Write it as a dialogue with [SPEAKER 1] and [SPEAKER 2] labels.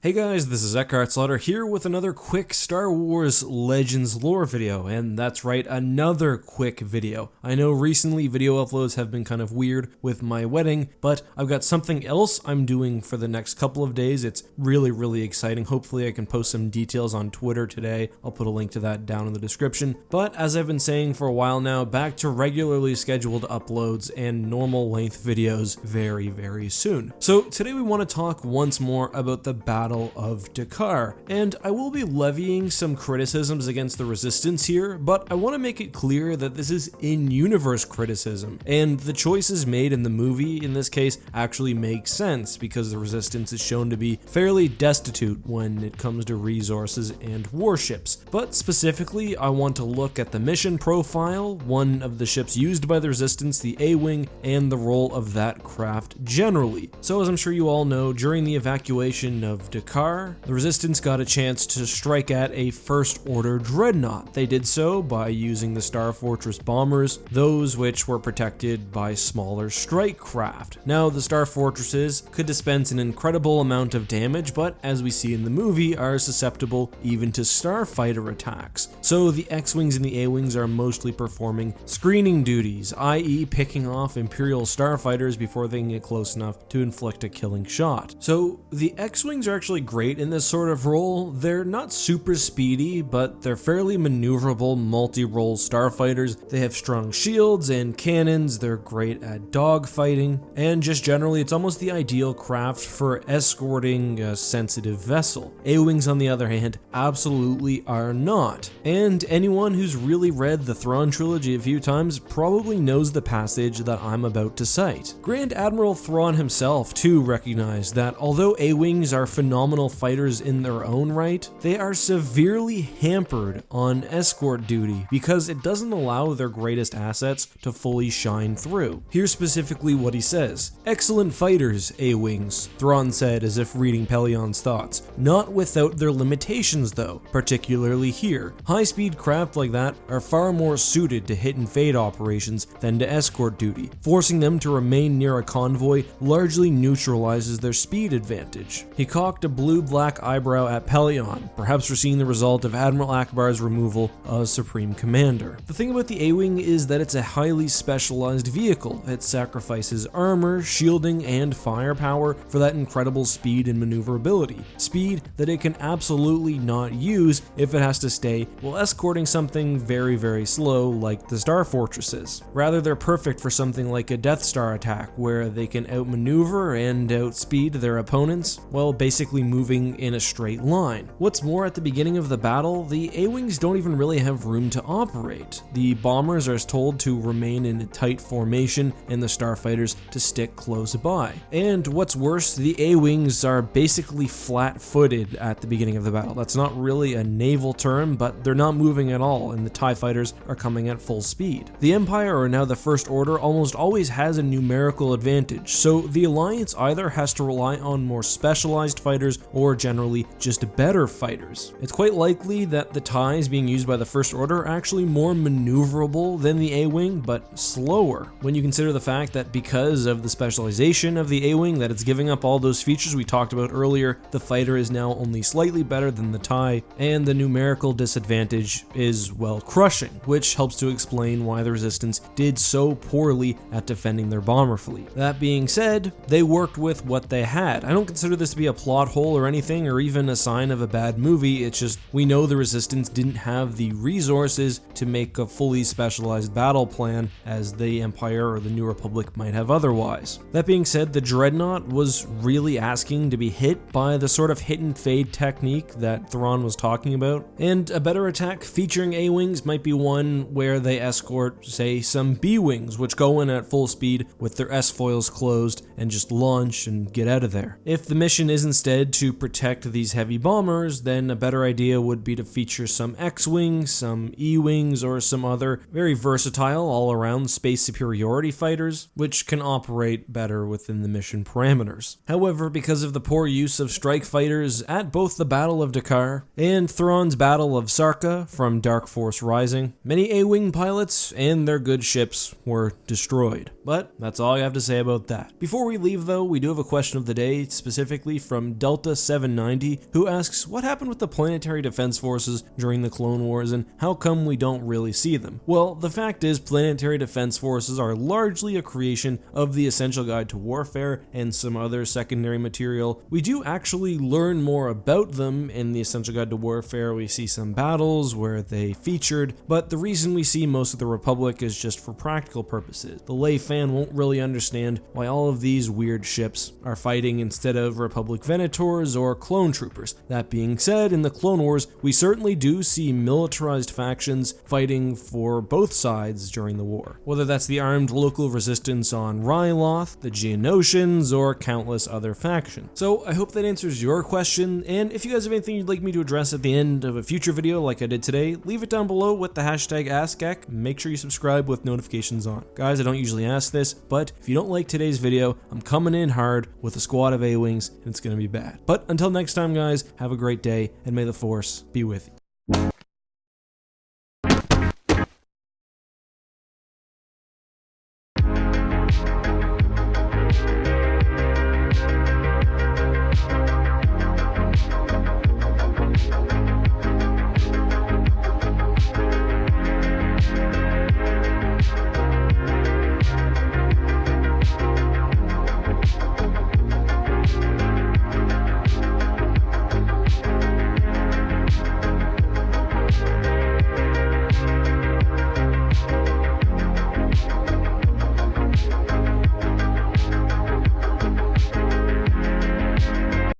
[SPEAKER 1] Hey guys, this is Eckhart Slaughter here with another quick Star Wars Legends lore video, and that's right, another quick video. I know recently video uploads have been kind of weird with my wedding, but I've got something else I'm doing for the next couple of days. It's really exciting. Hopefully I can post some details on Twitter today. I'll put a link to that down in the description. But as I've been saying for a while now, back to regularly scheduled uploads and normal length videos very soon. So today we want to talk once more about the Battle of D'Qar, and I will be levying some criticisms against the Resistance here, but I want to make it clear that this is in-universe criticism, and the choices made in the movie in this case actually make sense because the Resistance is shown to be fairly destitute when it comes to resources and warships. But specifically, I want to look at the mission profile, one of the ships used by the Resistance, the A-Wing, and the role of that craft generally. So as I'm sure you all know, during the evacuation of D'Qar, the Resistance got a chance to strike at a First Order Dreadnought. They did so by using the Star Fortress bombers, those which were protected by smaller strike craft. Now, the Star Fortresses could dispense an incredible amount of damage, but as we see in the movie, are susceptible even to starfighter attacks. So the X-Wings and the A-Wings are mostly performing screening duties, i.e. picking off Imperial starfighters before they can get close enough to inflict a killing shot. So the X-Wings are actually great in this sort of role. They're not super speedy, but they're fairly maneuverable multi-role starfighters. They have strong shields and cannons, they're great at dogfighting, and just generally it's almost the ideal craft for escorting a sensitive vessel. A-Wings on the other hand absolutely are not, and anyone who's really read the Thrawn trilogy a few times probably knows the passage that I'm about to cite. Grand Admiral Thrawn himself too recognized that although A-Wings are phenomenal fighters in their own right, they are severely hampered on escort duty because it doesn't allow their greatest assets to fully shine through. Here's specifically what he says. "Excellent fighters, A-Wings," Thrawn said as if reading Pelion's thoughts. "Not without their limitations though, particularly here. High-speed craft like that are far more suited to hit and fade operations than to escort duty. Forcing them to remain near a convoy largely neutralizes their speed advantage." He cocked a blue-black eyebrow at Pelion, perhaps foreseeing the result of Admiral Akbar's removal as Supreme Commander. The thing about the A-Wing is that it's a highly specialized vehicle. It sacrifices armor, shielding, and firepower for that incredible speed and maneuverability. Speed that it can absolutely not use if it has to stay while escorting something very slow like the Star Fortresses. Rather, they're perfect for something like a Death Star attack where they can outmaneuver and outspeed their opponents while basically moving in a straight line. What's more, at the beginning of the battle, the A-Wings don't even really have room to operate. The bombers are told to remain in a tight formation and the starfighters to stick close by. And what's worse, the A-Wings are basically flat-footed at the beginning of the battle. That's not really a naval term, but they're not moving at all and the TIE fighters are coming at full speed. The Empire, or now the First Order, almost always has a numerical advantage, so the Alliance either has to rely on more specialized fighters or generally just better fighters. It's quite likely that the TIEs being used by the First Order are actually more maneuverable than the A-Wing, but slower. When you consider the fact that because of the specialization of the A-Wing that it's giving up all those features we talked about earlier, the fighter is now only slightly better than the TIE, and the numerical disadvantage is, well, crushing, which helps to explain why the Resistance did so poorly at defending their bomber fleet. That being said, they worked with what they had. I don't consider this to be a plot hole or anything, or even a sign of a bad movie. It's just we know the Resistance didn't have the resources to make a fully specialized battle plan as the Empire or the New Republic might have otherwise. That being said, the Dreadnought was really asking to be hit by the sort of hit and fade technique that Thrawn was talking about, and a better attack featuring A-Wings might be one where they escort, say, some B-Wings, which go in at full speed with their S-foils closed and just launch and get out of there. If the mission is instead to protect these heavy bombers, then a better idea would be to feature some X-Wings, some E-Wings, or some other very versatile all-around space superiority fighters, which can operate better within the mission parameters. However, because of the poor use of strike fighters at both the Battle of D'Qar and Thrawn's Battle of Sarka from Dark Force Rising, many A-Wing pilots and their good ships were destroyed. But that's all I have to say about that. Before we leave though, we do have a question of the day, specifically from Delta 790, who asks what happened with the planetary defense forces during the Clone Wars and how come we don't really see them. Well, the fact is planetary defense forces are largely a creation of the Essential Guide to Warfare and some other secondary material. We do actually learn more about them in the Essential Guide to Warfare. We see some battles where they featured, but the reason we see most of the Republic is just for practical purposes. The lay fan won't really understand why all of these weird ships are fighting instead of Republic Venators or clone troopers. That being said, in the Clone Wars, we certainly do see militarized factions fighting for both sides during the war, whether that's the armed local resistance on Ryloth, the Geonosians, or countless other factions. So I hope that answers your question, and if you guys have anything you'd like me to address at the end of a future video like I did today, leave it down below with the hashtag AskGek. Make sure you subscribe with notifications on. Guys, I don't usually ask this, but if you don't like today's video, I'm coming in hard with a squad of A-Wings, and it's gonna be bad. But until next time, guys, have a great day, and may the Force be with you.